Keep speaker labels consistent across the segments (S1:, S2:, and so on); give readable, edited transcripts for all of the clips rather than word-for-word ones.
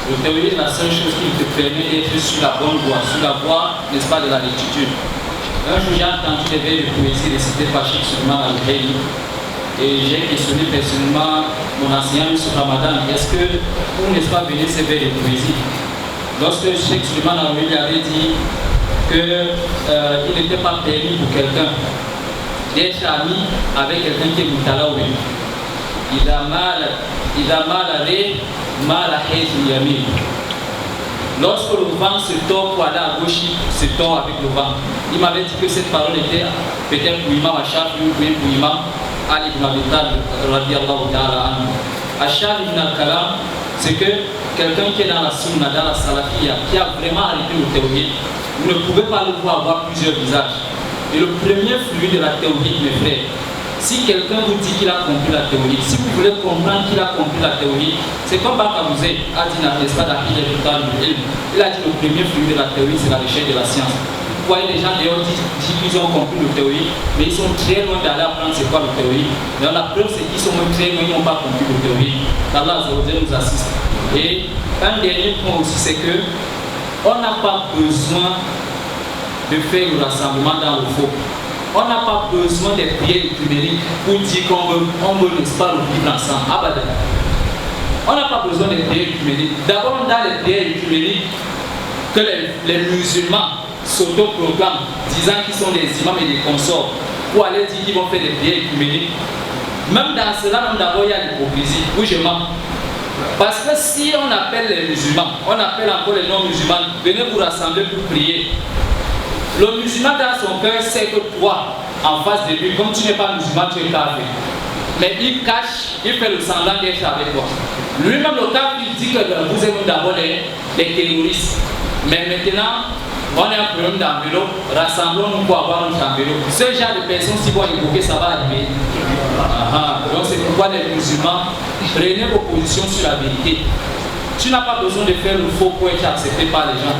S1: Le théorie est la seule chose qui te permet d'être sur la bonne voie, n'est-ce pas, de la rectitude. Un jour, j'ai entendu des veilles de poésie récitées par Cheikh Suleiman Al-Hayli et j'ai questionné personnellement mon enseignant sur Ramadan. Est-ce que, où n'est-ce pas venir ces veilles de poésie? Lorsque Cheikh Suleiman Al-Hayli avait dit qu'il n'était pas permis pour quelqu'un d'être ami avec quelqu'un qui est Moutala ou il a mal arrêté. Lorsque le vent se tord pour aller à gauche, il se tord avec le vent. Il m'avait dit que cette parole était peut-être pour Imam Ash'ari ou pour Imam Ali ibn Abi Talib radiyallahu ta'ala anhu. Ash'ari ibn al-Kalam, c'est que quelqu'un qui est dans la sunna, dans la salafiyya, qui a vraiment arrêté le théorie, vous ne pouvez pas le voir avoir plusieurs visages. Et le premier fluide de la théorie, mes frères, si quelqu'un vous dit qu'il a compris la théorie, si vous voulez comprendre qu'il a compris la théorie, c'est comme Bakamouzé a dit dans l'espace d'Akil et Total. Il a dit le premier fluide de la théorie, c'est la recherche de la science. Vous voyez les gens d'ailleurs disent qu'ils ont compris la théorie, mais ils sont très loin d'aller apprendre c'est quoi la théorie. Mais la preuve c'est qu'ils sont même très loin, ils n'ont pas compris la théorie. Allah nous assiste. Et un dernier point aussi, c'est que on n'a pas besoin de faire le rassemblement dans le faux. On n'a pas besoin des prières écuméniques pour dire qu'on veut, n'est-ce pas, le vivre ensemble. Abadan. On n'a pas besoin des prières écuméniques. D'abord, on a les prières écuméniques que les musulmans s'autoproclament, disant qu'ils sont des imams et des consorts, pour aller dire qu'ils vont faire des prières écuméniques. Même dans cela, même d'abord, il y a l'hypocrisie. Oui, je mens. Parce que si on appelle les musulmans, on appelle encore les non-musulmans, venez vous rassembler pour prier. Le musulman dans son cœur sait que toi, en face de lui, comme tu n'es pas musulman, tu es kafir. Mais il cache, il fait le semblant d'être avec toi. Lui-même, le kafir, il dit que vous êtes d'abord les terroristes. Mais maintenant, on a un problème d'enveloppe, rassemblons-nous pour avoir un enveloppe. Ce genre de personnes, si vous évoquez, ça va arriver. Donc c'est pourquoi les musulmans, prenez vos positions sur la vérité. Tu n'as pas besoin de faire le faux pour être accepté par les gens.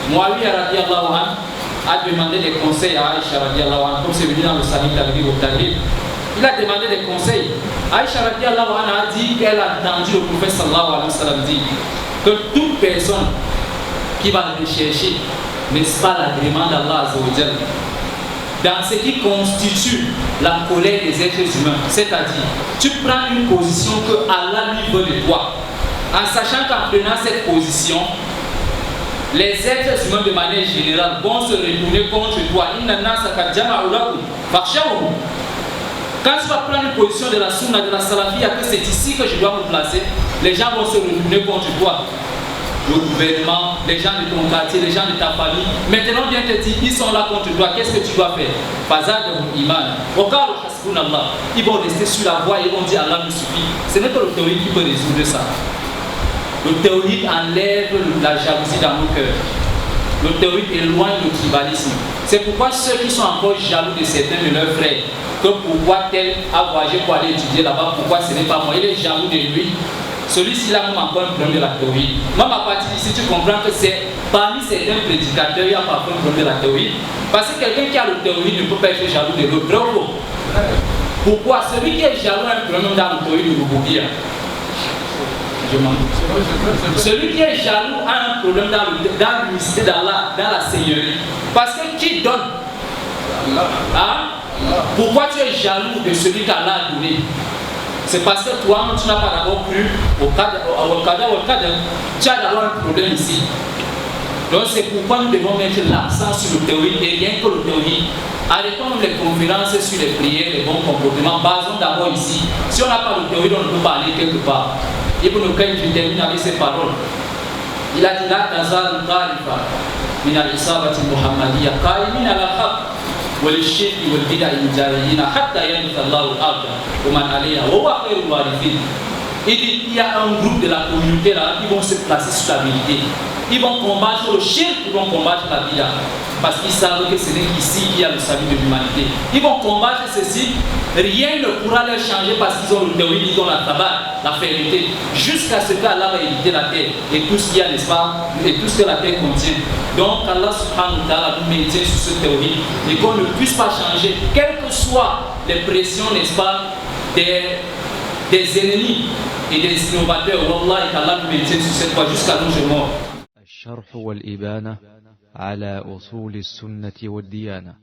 S1: Moi, lui, radiyallahu anhu, a demandé des conseils à Aïcha radiyallahu anha, comme c'est venu dans le Sahih Targhib au Targhib. Il a demandé des conseils. Aïcha radiyallahu anha a dit qu'elle a entendu le prophète sallallahu alayhi wa sallam dire que toute personne qui va rechercher, n'est-ce pas, l'agrément d'Allah azza wa jalla, dans ce qui constitue la colère des êtres humains, c'est-à-dire tu prends une position que Allah lui veut de toi, en sachant qu'en prenant cette position, les êtres humains de manière générale vont se retourner contre toi. Quand tu vas prendre une position de la sunna, de la salafiyya, que c'est ici que je dois me placer, les gens vont se retourner contre toi. Le gouvernement, les gens de ton quartier, les gens de ta famille. Maintenant, viens te dire, ils sont là contre toi. Qu'est-ce que tu dois faire? Ils vont rester sur la voie et ils vont dire Allah nous suffit. Ce n'est que le théorie qui peut résoudre ça. Le théorie enlève la jalousie dans nos cœurs. Le théorie éloigne le tribalisme. C'est pourquoi ceux qui sont encore jaloux de certains de leurs frères, que pourquoi tel a voyagé pour aller étudier là-bas, pourquoi ce n'est pas moi, il est jaloux de lui. Celui-ci a même encore un problème de la théorie. Même à partir d'ici, tu comprends que c'est parmi certains prédicateurs, il y a parfois un problème de la théorie. Parce que quelqu'un qui a le théorie ne peut pas être jaloux de l'autre. Pourquoi? Celui qui est jaloux a un problème dans le théorie de Rububiyya. Celui qui est jaloux a un problème dans l'unicité d'Allah, dans la Seigneurie. Parce que qui donne? Pourquoi tu es jaloux de celui qu'Allah a donné? C'est parce que toi, tu n'as pas d'abord cru au Qadar. Tu as d'abord un problème ici. Donc c'est pourquoi nous devons mettre l'accent sur le théorie et rien que le théorie. Arrêtons les conférences sur les prières, les bons comportements. Basons d'abord ici. Si on n'a pas de théorie, on ne peut pas aller quelque part. Ibn Qayyim, je termine avec ces paroles. Il a dit la tazal tarifa min al-isabati muhammadiyya qa'imin ala al-haqq wal-shirk wal-bid'a al-jahiliyyin hatta yanfa Allahu al-ardh wa man 'alayha wa huwa khayrul warithin. Il dit il y a un groupe de la communauté là qui vont se placer sur la vérité. Ils vont combattre le shirk, ils vont combattre la bid'a. Parce qu'ils savent que ce n'est qu'ici qu'il y a le salut de l'humanité. Ils vont combattre ceci, rien ne pourra les changer parce qu'ils ont le théorie, ils ont la tabac, la fermeté, jusqu'à ce qu'Allah va éviter la terre et tout ce qu'il y a, n'est-ce pas, et tout ce que la terre contient. Donc Allah subhanahu wa ta'ala nous maintient sur cette théorie et qu'on ne puisse pas changer, quelles que soient les pressions, n'est-ce pas, des des ennemis et des innovateurs. Wallah, et qu'Allah nous maintienne sur cette voie jusqu'à nos jours morts.
S2: الشرح والإبانة على أصول السنة والديانة